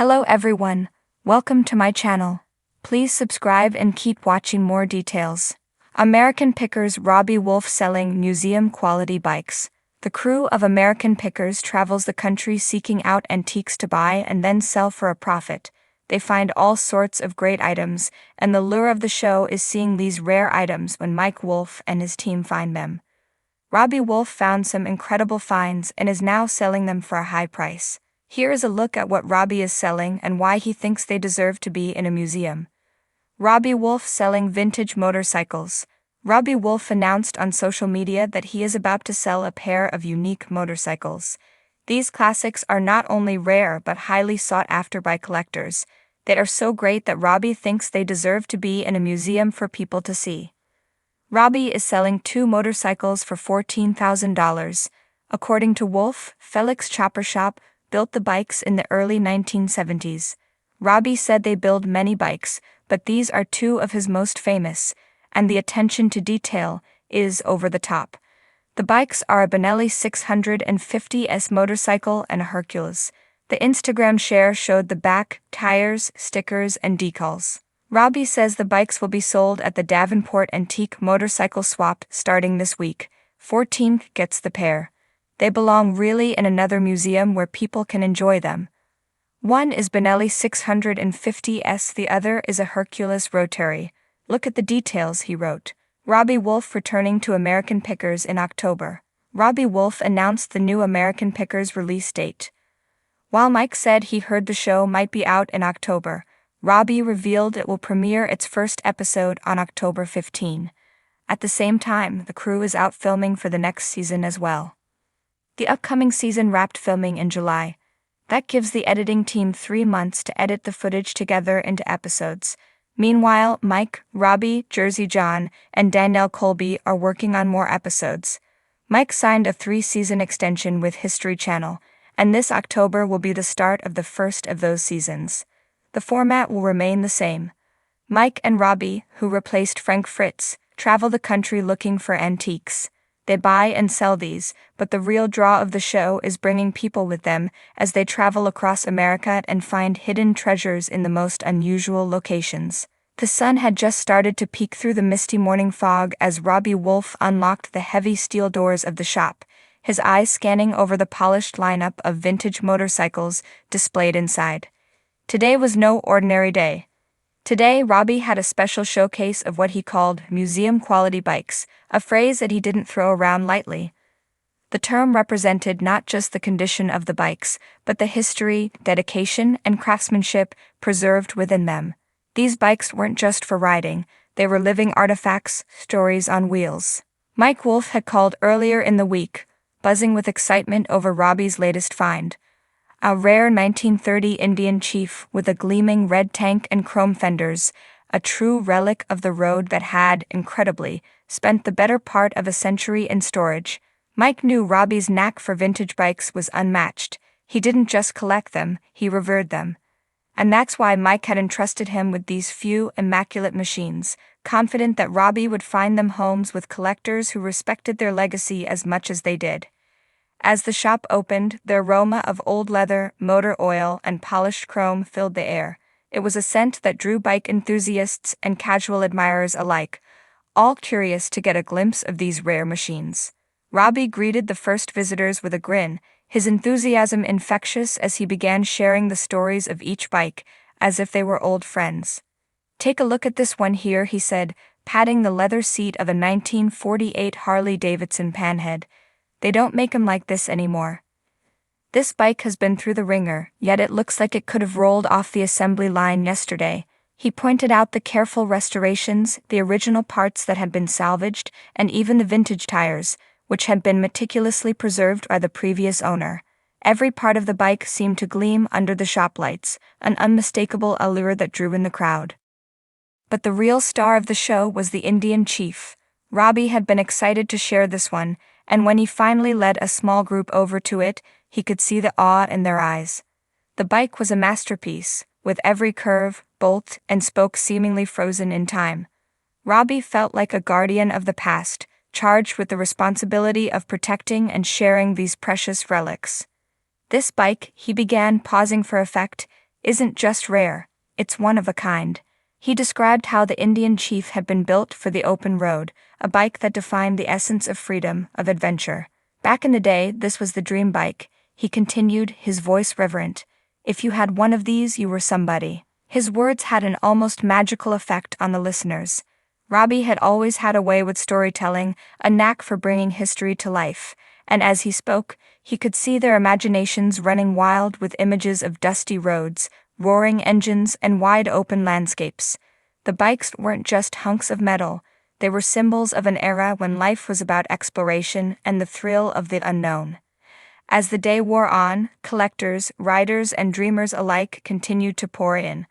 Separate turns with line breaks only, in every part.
Hello everyone, welcome to my channel. Please subscribe and keep watching more details. American Pickers Robbie Wolfe selling museum-quality bikes. The crew of American Pickers travels the country seeking out antiques to buy and then sell for a profit. They find all sorts of great items, and the lure of the show is seeing these rare items when Mike Wolfe and his team find them. Robbie Wolfe found some incredible finds and is now selling them for a high price. Here is a look at what Robbie is selling and why he thinks they deserve to be in a museum. Robbie Wolfe selling vintage motorcycles. Robbie Wolfe announced on social media that he is about to sell a pair of unique motorcycles. These classics are not only rare but highly sought after by collectors. They are so great that Robbie thinks they deserve to be in a museum for people to see. Robbie is selling 2 motorcycles for $14,000. According to Wolfe, Felix Chopper Shop built the bikes in the early 1970s. Robbie said they build many bikes, but these are 2 of his most famous, and the attention to detail is over the top. The bikes are a Benelli 650S motorcycle and a Hercules. The Instagram share showed the back, tires, stickers, and decals. Robbie says the bikes will be sold at the Davenport Antique Motorcycle Swap starting this week. 14th gets the pair. They belong really in another museum where people can enjoy them. One is Benelli 650S, the other is a Hercules Rotary. Look at the details, he wrote. Robbie Wolfe returning to American Pickers in October. Robbie Wolfe announced the new American Pickers release date. While Mike said he heard the show might be out in October, Robbie revealed it will premiere its first episode on October 15. At the same time, the crew is out filming for the next season as well. The upcoming season wrapped filming in July. That gives the editing team 3 months to edit the footage together into episodes. Meanwhile, Mike, Robbie, Jersey John, and Danielle Colby are working on more episodes. Mike signed a 3-season extension with History Channel, and this October will be the start of the first of those seasons. The format will remain the same. Mike and Robbie, who replaced Frank Fritz, travel the country looking for antiques. They buy and sell these, but the real draw of the show is bringing people with them as they travel across America and find hidden treasures in the most unusual locations. The sun had just started to peek through the misty morning fog as Robbie Wolfe unlocked the heavy steel doors of the shop, his eyes scanning over the polished lineup of vintage motorcycles displayed inside. Today was no ordinary day. Today, Robbie had a special showcase of what he called museum-quality bikes, a phrase that he didn't throw around lightly. The term represented not just the condition of the bikes, but the history, dedication, and craftsmanship preserved within them. These bikes weren't just for riding, they were living artifacts, stories on wheels. Mike Wolfe had called earlier in the week, buzzing with excitement over Robbie's latest find. A rare 1930 Indian Chief with a gleaming red tank and chrome fenders, a true relic of the road that had, incredibly, spent the better part of a century in storage. Mike knew Robbie's knack for vintage bikes was unmatched. He didn't just collect them, he revered them. And that's why Mike had entrusted him with these few, immaculate machines, confident that Robbie would find them homes with collectors who respected their legacy as much as they did. As the shop opened, the aroma of old leather, motor oil, and polished chrome filled the air. It was a scent that drew bike enthusiasts and casual admirers alike, all curious to get a glimpse of these rare machines. Robbie greeted the first visitors with a grin, his enthusiasm infectious as he began sharing the stories of each bike, as if they were old friends. "Take a look at this one here," he said, patting the leather seat of a 1948 Harley-Davidson Panhead. "They don't make 'em like this anymore. This bike has been through the ringer, yet it looks like it could have rolled off the assembly line yesterday." He pointed out the careful restorations, the original parts that had been salvaged, and even the vintage tires, which had been meticulously preserved by the previous owner. Every part of the bike seemed to gleam under the shop lights, an unmistakable allure that drew in the crowd. But the real star of the show was the Indian Chief. Robbie had been excited to share this one, and when he finally led a small group over to it, he could see the awe in their eyes. The bike was a masterpiece, with every curve, bolt, and spoke seemingly frozen in time. Robbie felt like a guardian of the past, charged with the responsibility of protecting and sharing these precious relics. "This bike," he began, pausing for effect, isn't just rare, it's one of a kind. He described how the Indian chief had been built for the open road, a bike that defined the essence of freedom, of adventure. Back in the day, this was the dream bike, he continued, his voice reverent. If you had one of these, you were somebody. His words had an almost magical effect on the listeners. Robbie had always had a way with storytelling, a knack for bringing history to life, and as he spoke, he could see their imaginations running wild with images of dusty roads, roaring engines, and wide-open landscapes. The bikes weren't just hunks of metal, they were symbols of an era when life was about exploration and the thrill of the unknown. As the day wore on, collectors, riders, and dreamers alike continued to pour in.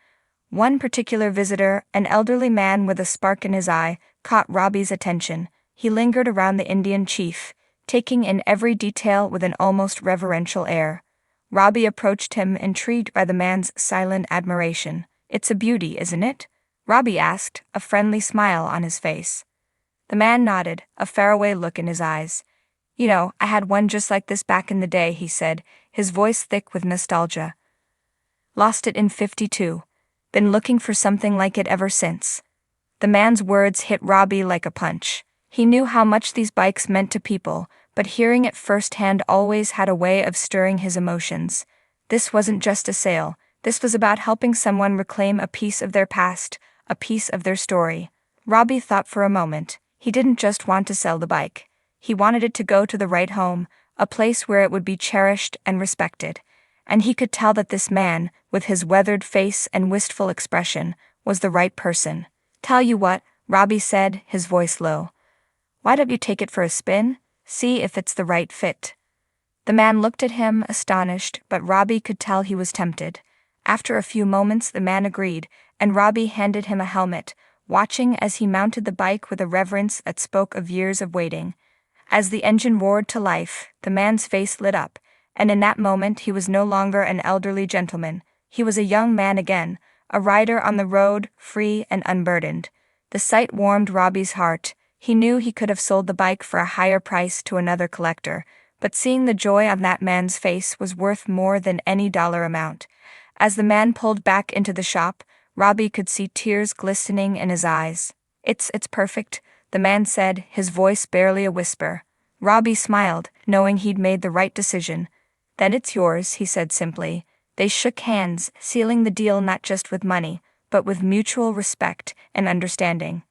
One particular visitor, an elderly man with a spark in his eye, caught Robbie's attention. He lingered around the Indian chief, taking in every detail with an almost reverential air. Robbie approached him, intrigued by the man's silent admiration. "It's a beauty, isn't it?" Robbie asked, a friendly smile on his face. The man nodded, a faraway look in his eyes. "You know, I had one just like this back in the day," he said, his voice thick with nostalgia. "Lost it in '52. Been looking for something like it ever since." The man's words hit Robbie like a punch. He knew how much these bikes meant to people, but hearing it firsthand always had a way of stirring his emotions. This wasn't just a sale, this was about helping someone reclaim a piece of their past, a piece of their story. Robbie thought for a moment. He didn't just want to sell the bike. He wanted it to go to the right home, a place where it would be cherished and respected. And he could tell that this man, with his weathered face and wistful expression, was the right person. "Tell you what," Robbie said, his voice low. "Why don't you take it for a spin? See if it's the right fit." The man looked at him, astonished, but Robbie could tell he was tempted. After a few moments the man agreed, and Robbie handed him a helmet, watching as he mounted the bike with a reverence that spoke of years of waiting. As the engine roared to life, the man's face lit up, and in that moment he was no longer an elderly gentleman. He was a young man again, a rider on the road, free and unburdened. The sight warmed Robbie's heart. He knew he could have sold the bike for a higher price to another collector, but seeing the joy on that man's face was worth more than any dollar amount. As the man pulled back into the shop, Robbie could see tears glistening in his eyes. It's perfect," the man said, his voice barely a whisper. Robbie smiled, knowing he'd made the right decision. "Then it's yours," he said simply. They shook hands, sealing the deal not just with money, but with mutual respect and understanding.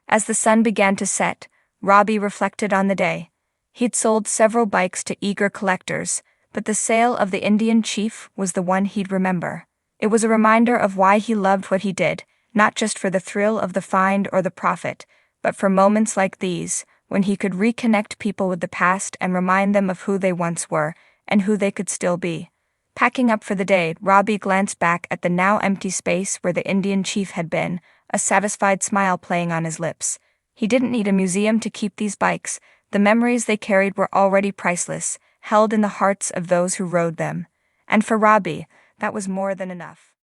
As the sun began to set, Robbie reflected on the day. He'd sold several bikes to eager collectors, but the sale of the Indian chief was the one he'd remember. It was a reminder of why he loved what he did, not just for the thrill of the find or the profit, but for moments like these, when he could reconnect people with the past and remind them of who they once were, and who they could still be. Packing up for the day, Robbie glanced back at the now empty space where the Indian chief had been, a satisfied smile playing on his lips. He didn't need a museum to keep these bikes. The memories they carried were already priceless, held in the hearts of those who rode them. And for Robbie, that was more than enough.